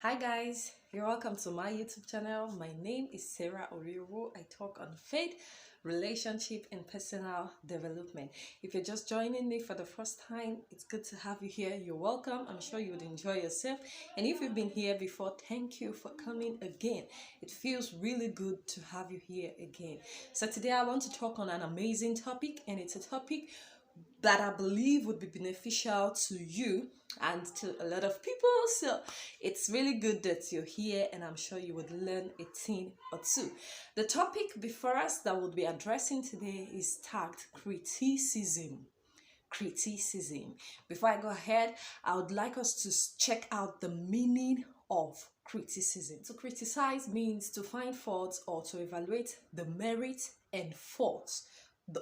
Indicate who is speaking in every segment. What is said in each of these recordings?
Speaker 1: Hi guys, you're welcome to my YouTube channel. My name is Sarah Oriwo. I talk on faith, relationship, and personal development. If you're just joining me for the first time, it's good to have you here. You're welcome. I'm sure you would enjoy yourself. And if you've been here before, thank you for coming again. It feels really good to have you here again. So today I want to talk on an amazing topic, and it's a topic that I believe would be beneficial to you and to a lot of people. So it's really good that you're here, and I'm sure you would learn a thing or two. The topic before us that we'll be addressing today is tagged criticism. Criticism. Before I go ahead, I would like us to check out the meaning of criticism. To criticize means to find faults or to evaluate the merit and faults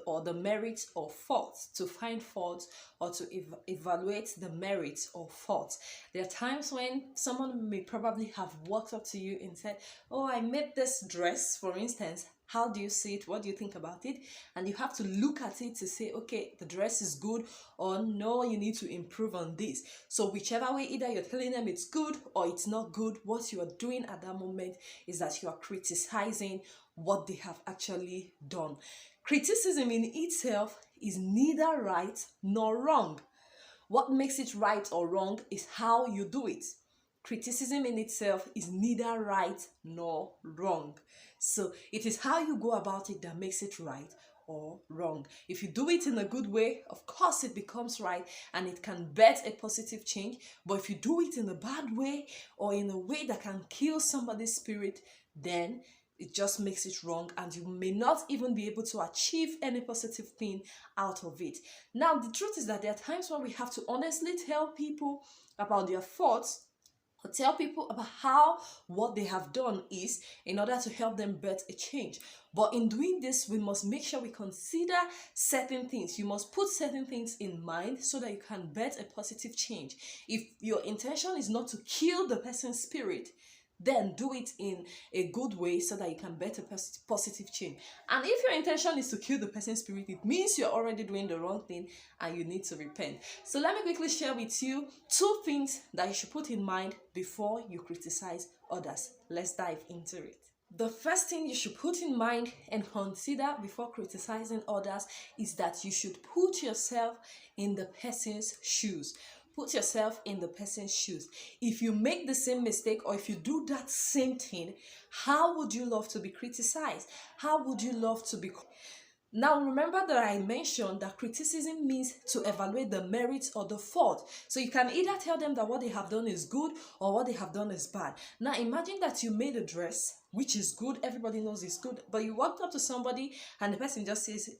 Speaker 1: or the merits or faults, to find faults or to evaluate the merits or faults. There are times when someone may probably have walked up to you and said, oh, I made this dress, for instance. How do you see it? What do you think about it? And you have to look at it to say, okay, the dress is good, or no, you need to improve on this. So whichever way, either you're telling them it's good or it's not good, what you are doing at that moment is that you are criticizing what they have actually done. Criticism in itself is neither right nor wrong. What makes it right or wrong is how you do it. Criticism in itself is neither right nor wrong. So it is how you go about it that makes it right or wrong. If you do it in a good way, of course it becomes right and it can bet a positive change. But if you do it in a bad way or in a way that can kill somebody's spirit, then it just makes it wrong, and you may not even be able to achieve any positive thing out of it. Now, the truth is that there are times when we have to honestly tell people about their faults, or tell people about how what they have done is, in order to help them bet a change. But in doing this, we must make sure we consider certain things. You must put certain things in mind so that you can bet a positive change. If your intention is not to kill the person's spirit, then do it in a good way so that you can better positive change. And if your intention is to kill the person's spirit, it means you're already doing the wrong thing and you need to repent. So let me quickly share with you two things that you should put in mind before you criticize others. Let's dive into it. The first thing you should put in mind and consider before criticizing others is that you should put yourself in the person's shoes. Put yourself in the person's shoes. If you make the same mistake or if you do that same thing, how would you love to be criticized? How would you love to be... Now, remember that I mentioned that criticism means to evaluate the merits or the fault. So you can either tell them that what they have done is good or what they have done is bad. Now, imagine that you made a dress, which is good, everybody knows it's good, but you walked up to somebody and the person just says,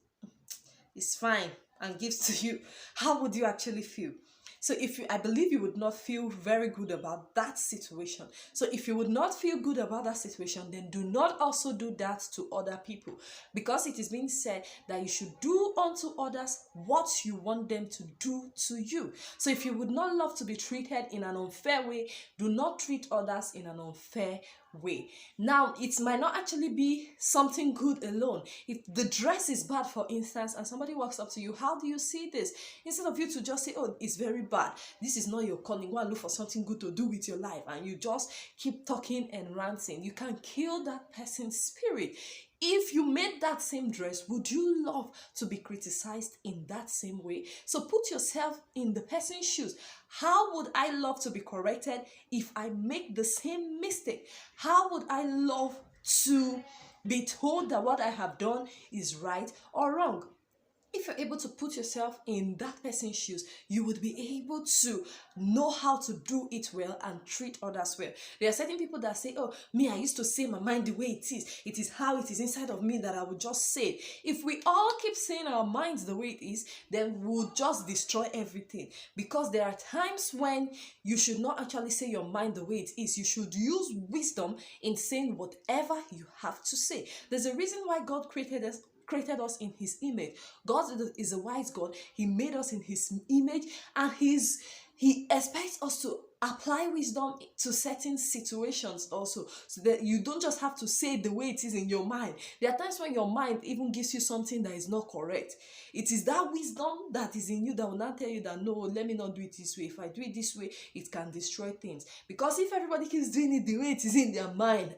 Speaker 1: it's fine, and gives to you. How would you actually feel? So I believe you would not feel very good about that situation. So if you would not feel good about that situation, then do not also do that to other people, because it is being said that you should do unto others what you want them to do to you. So if you would not love to be treated in an unfair way, do not treat others in an unfair way. Now, it might not actually be something good alone. If the dress is bad, for instance, and somebody walks up to you, how do you see this? Instead of you to just say, oh, it's very bad, this is not your calling, go and look for something good to do with your life, and you just keep talking and ranting, you can kill that person's spirit. If you made that same dress, would you love to be criticized in that same way? So put yourself in the person's shoes. How would I love to be corrected if I make the same mistake? How would I love to be told that what I have done is right or wrong? If you're able to put yourself in that person's shoes, you would be able to know how to do it well and treat others well. There are certain people that say, oh, me, I used to say my mind the way it is. It is how it is inside of me that I would just say it. If we all keep saying our minds the way it is, then we'll just destroy everything. Because there are times when you should not actually say your mind the way it is. You should use wisdom in saying whatever you have to say. There's a reason why God created us in his image. God is a wise God. He made us in his image, and he expects us to apply wisdom to certain situations also, so that you don't just have to say it the way it is in your mind. There are times when your mind even gives you something that is not correct. It is that wisdom that is in you that will not tell you that, no, let me not do it this way. If I do it this way, it can destroy things. Because if everybody keeps doing it the way it is in their mind,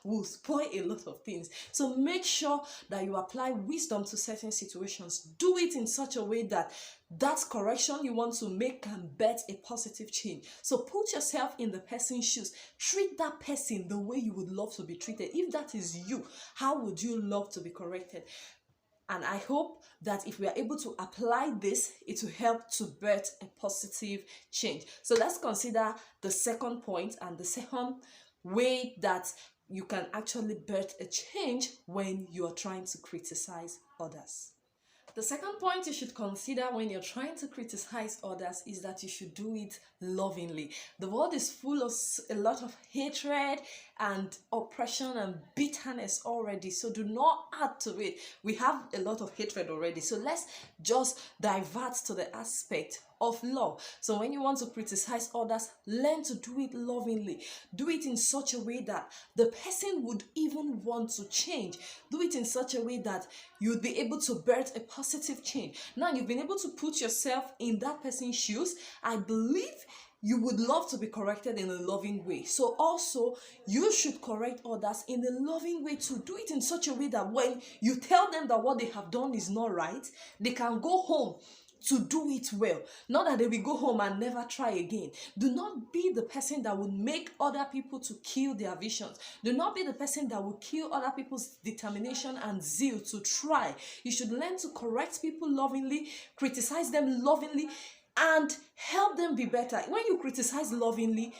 Speaker 1: will spoil a lot of things. So make sure that you apply wisdom to certain situations. Do it in such a way that that correction you want to make can bet a positive change. So put yourself in the person's shoes. Treat that person the way you would love to be treated. If that is you, how would you love to be corrected? And I hope that if we are able to apply this, it will help to birth a positive change. So let's consider the second point and the second way that you can actually birth a change when you are trying to criticize others. The second point you should consider when you're trying to criticize others is that you should do it lovingly. The world is full of a lot of hatred and oppression and bitterness already, so do not add to it. We have a lot of hatred already, so let's just divert to the aspect of love. So when you want to criticize others, learn to do it lovingly. Do it in such a way that the person would even want to change. Do it in such a way that you'd be able to birth a positive change. Now you've been able to put yourself in that person's shoes. I believe you would love to be corrected in a loving way. So also, you should correct others in a loving way to do it in such a way that when you tell them that what they have done is not right, they can go home to do it well. Not that they will go home and never try again. Do not be the person that will make other people to kill their visions. Do not be the person that will kill other people's determination and zeal to try. You should learn to correct people lovingly, criticize them lovingly, and help them be better. When you criticize lovingly,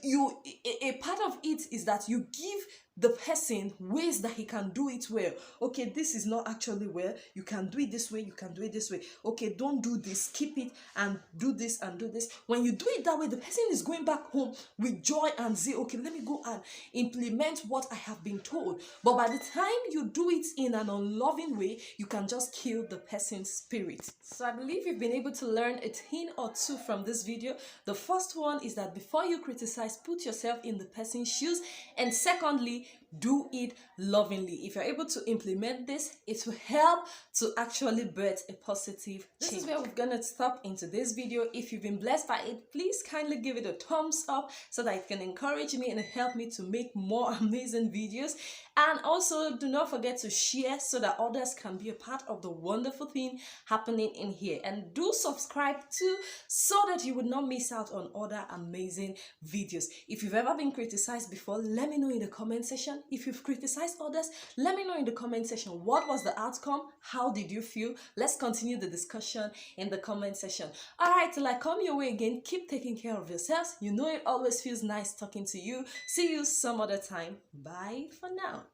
Speaker 1: a part of it is that you give the person ways that he can do it well. Okay, this is not actually well. You can do it this way. You can do it this way. Okay, don't do this. Keep it and do this and do this. When you do it that way, the person is going back home with joy and say, okay, let me go and implement what I have been told. But by the time you do it in an unloving way, you can just kill the person's spirit. So I believe you've been able to learn a thing or two from this video. The first one is that before you criticize, put yourself in the person's shoes. And secondly, do it lovingly. If you're able to implement this, it will help to actually birth a positive change. This is where we're gonna stop in today's video. If you've been blessed by it, please kindly give it a thumbs up so that it can encourage me and help me to make more amazing videos. And also, do not forget to share so that others can be a part of the wonderful thing happening in here. And do subscribe too so that you would not miss out on other amazing videos. If you've ever been criticized before, let me know in the comment section. If you've criticized others, let me know in the comment section. What was the outcome? How did you feel? Let's continue the discussion in the comment section. All right, till I come your way again, keep taking care of yourselves. You know it always feels nice talking to you. See you some other time. Bye for now.